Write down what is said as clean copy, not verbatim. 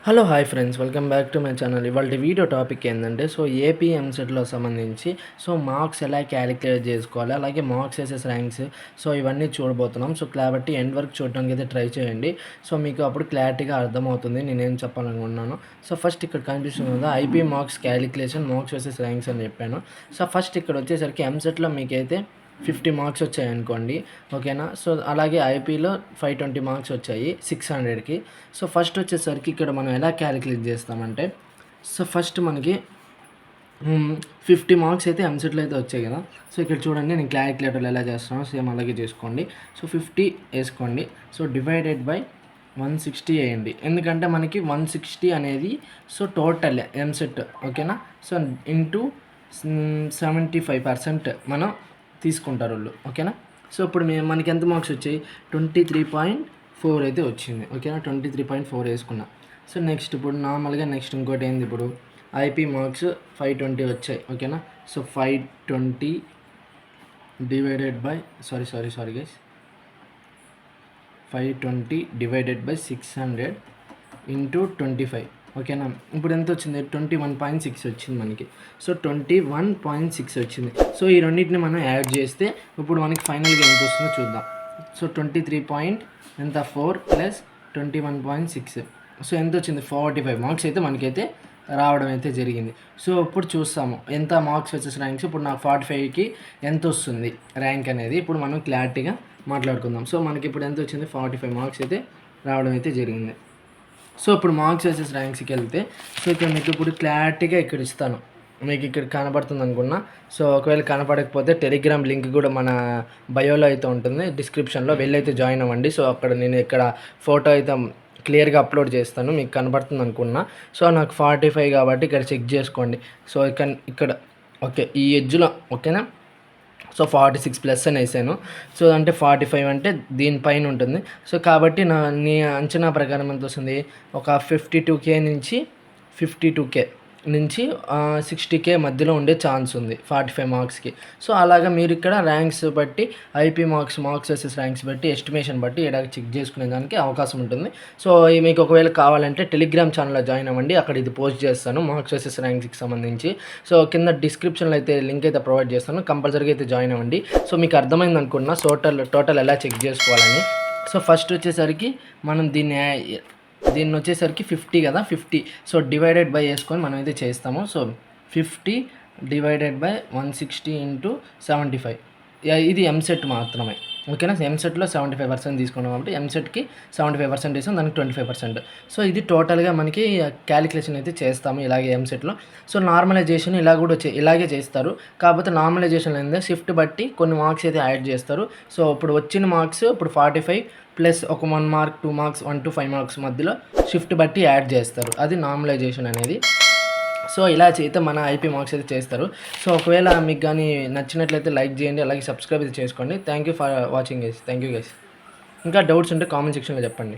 Hello hi friends, welcome back to my channel. ఇవాళ video topic ఏంటంటే AP ఎంసెట్లో సంబంధించి మార్క్స్ ఎలా క్యాలిక్యులేట్ చేసుకోవాలి, అలాగే మార్క్స్ ఎస్ఎస్ ర్యాంక్స్ ఇవన్నీ చూడబోతున్నాం. కాబట్టి ఎండ్ వరకు చూడడానికి అయితే ట్రై చేయండి. మీకు అప్పుడు క్లారిటీగా అర్థమవుతుంది నేనేం చెప్పాలనుకుంటున్నాను. ఫస్ట్ ఇక్కడ కనిపిస్తుంది కదా, IP marks calculation marks SS ranks అని చెప్పాను. ఫస్ట్ ఇక్కడ వచ్చేసరికి ఎంసెట్లో మీకైతే 50 మార్క్స్ వచ్చాయనుకోండి, ఓకేనా. అలాగే ఐపీలో 520 మార్క్స్ వచ్చాయి 600కి. ఫస్ట్ వచ్చేసరికి ఇక్కడ మనం ఎలా క్యాలిక్యులేట్ చేస్తామంటే, ఫస్ట్ మనకి 50 మార్క్స్ అయితే ఎంసెట్లో అయితే వచ్చాయి కదా. ఇక్కడ చూడండి, నేను క్యాలిక్యులేటర్లో ఎలా చేస్తానో సేమ్ అలాగే చేసుకోండి. 50 వేసుకోండి. డివైడెడ్ బై 160 వేయండి, ఎందుకంటే మనకి 160 అనేది టోటల్ ఎంసెట్, ఓకేనా. ఇంటూ 75% మనం తీసుకుంటారు వాళ్ళు, ఓకేనా. ఇప్పుడు మనకి ఎంత మార్క్స్ వచ్చాయి, 23.4 అయితే వచ్చింది, ఓకేనా. 23.4 వేసుకున్నా. నెక్స్ట్ ఇప్పుడు నార్మల్గా ఇంకోటి ఏంది, ఇప్పుడు ఐపీ మార్క్స్ 520 వచ్చాయి, ఓకేనా. 520 divided by sorry guys 520 divided by 600 into 25, ఓకేనా. ఇప్పుడు ఎంత వచ్చింది, 21.6 వచ్చింది మనకి. 21.6 వచ్చింది. ఈ రెండింటిని మనం యాడ్ చేస్తే ఇప్పుడు మనకి ఫైనల్గా ఎంత వస్తుందో చూద్దాం. 23.4 ప్లస్ 21.6, ఎంత వచ్చింది, 45 మార్క్స్ అయితే మనకైతే రావడం అయితే జరిగింది. ఇప్పుడు చూస్తాము ఎంత మార్క్స్ వచ్చేసి ర్యాంక్స్. ఇప్పుడు నాకు 45కి ఎంత వస్తుంది ర్యాంక్ అనేది ఇప్పుడు మనం క్లారిటీగా మాట్లాడుకుందాం. మనకి ఇప్పుడు ఎంత వచ్చింది, 45 మార్క్స్ అయితే రావడం అయితే జరిగింది. ఇప్పుడు మార్క్స్ వచ్చేసి ర్యాంక్స్కి వెళ్తే ఇక్కడ మీకు ఇప్పుడు క్లారిటీగా ఇక్కడ ఇస్తాను, మీకు ఇక్కడ కనపడుతుంది అనుకున్నా. ఒకవేళ కనపడకపోతే టెలిగ్రామ్ లింక్ కూడా మన బయోలో అయితే ఉంటుంది, డిస్క్రిప్షన్లో వెళ్ళైతే జాయిన్ అవ్వండి. అక్కడ నేను ఇక్కడ ఫోటో అయితే క్లియర్గా అప్లోడ్ చేస్తాను, మీకు కనపడుతుంది అనుకున్నా. నాకు 45 కాబట్టి ఇక్కడ చెక్ చేసుకోండి. ఇక్కడ ఓకే, ఈ ఎడ్జ్లో ఓకేనా. 46 ప్లస్ అని వేసాను. అంటే 45 అంటే దీనిపైన ఉంటుంది. కాబట్టి నీ అంచనా ప్రకారం ఎంత వస్తుంది, ఒక 52K నుంచి 60K మధ్యలో ఉండే ఛాన్స్ ఉంది 45 మార్క్స్కి. అలాగా మీరు ఇక్కడ ర్యాంక్స్ బట్టి ఐపీ మార్క్స్ ఎస్ఎస్ ర్యాంక్స్ బట్టి ఎస్టిమేషన్ బట్టి ఇక్కడ చెక్ చేసుకునే దానికి అవకాశం ఉంటుంది. మీకు ఒకవేళ కావాలంటే టెలిగ్రామ్ ఛానల్లో జాయిన్ అవ్వండి, అక్కడ ఇది పోస్ట్ చేస్తాను మార్క్స్ ఎస్ఎస్ ర్యాంక్స్కి సంబంధించి. కింద డిస్క్రిప్షన్లో అయితే లింక్ అయితే ప్రొవైడ్ చేస్తాను, కంపల్సరీగా అయితే జాయిన్ అవ్వండి. మీకు అర్థమైంది అనుకున్నా టోటల్ ఎలా చెక్ చేసుకోవాలని. ఫస్ట్ వచ్చేసరికి మనం దీన్ని వచ్చేసరికి 50 కదా, 50 డివైడెడ్ బై వేసుకొని మనం అయితే చేస్తాము. 50 డివైడెడ్ బై 160 ఇంటూ 75, ఇది ఎంసెట్ మాత్రమే, ఓకేనా. ఎంసెట్లో 75% తీసుకున్నాం కాబట్టి ఎంసెట్కి 75% వేసాం, దానికి 25%. ఇది టోటల్గా మనకి క్యాలిక్యులేషన్ అయితే చేస్తాము ఇలాగే ఎంసెట్లో. నార్మలైజేషన్ ఇలాగే చేస్తారు, కాకపోతే నార్మలైజేషన్ అనేది షిఫ్ట్ బట్టి కొన్ని మార్క్స్ అయితే యాడ్ చేస్తారు. ఇప్పుడు వచ్చిన మార్క్స్ ఇప్పుడు 45 ప్లస్ ఒక 1 మార్క్ 2 మార్క్స్ 1 to 5 మార్క్స్ మధ్యలో షిఫ్ట్ బట్టి యాడ్ చేస్తారు, అది నార్మలైజేషన్ అనేది. ఇలా అయితే మన ఐపీ మార్క్స్ అయితే చేస్తారు. ఒకవేళ మీకు కానీ నచ్చినట్లయితే లైక్ చేయండి, అలాగే సబ్స్క్రైబ్ అయితే చేసుకోండి. Thank you for watching guys. Thank you guys. ఇంకా డౌట్స్ ఉంటే కామెంట్ సెక్షన్లో చెప్పండి.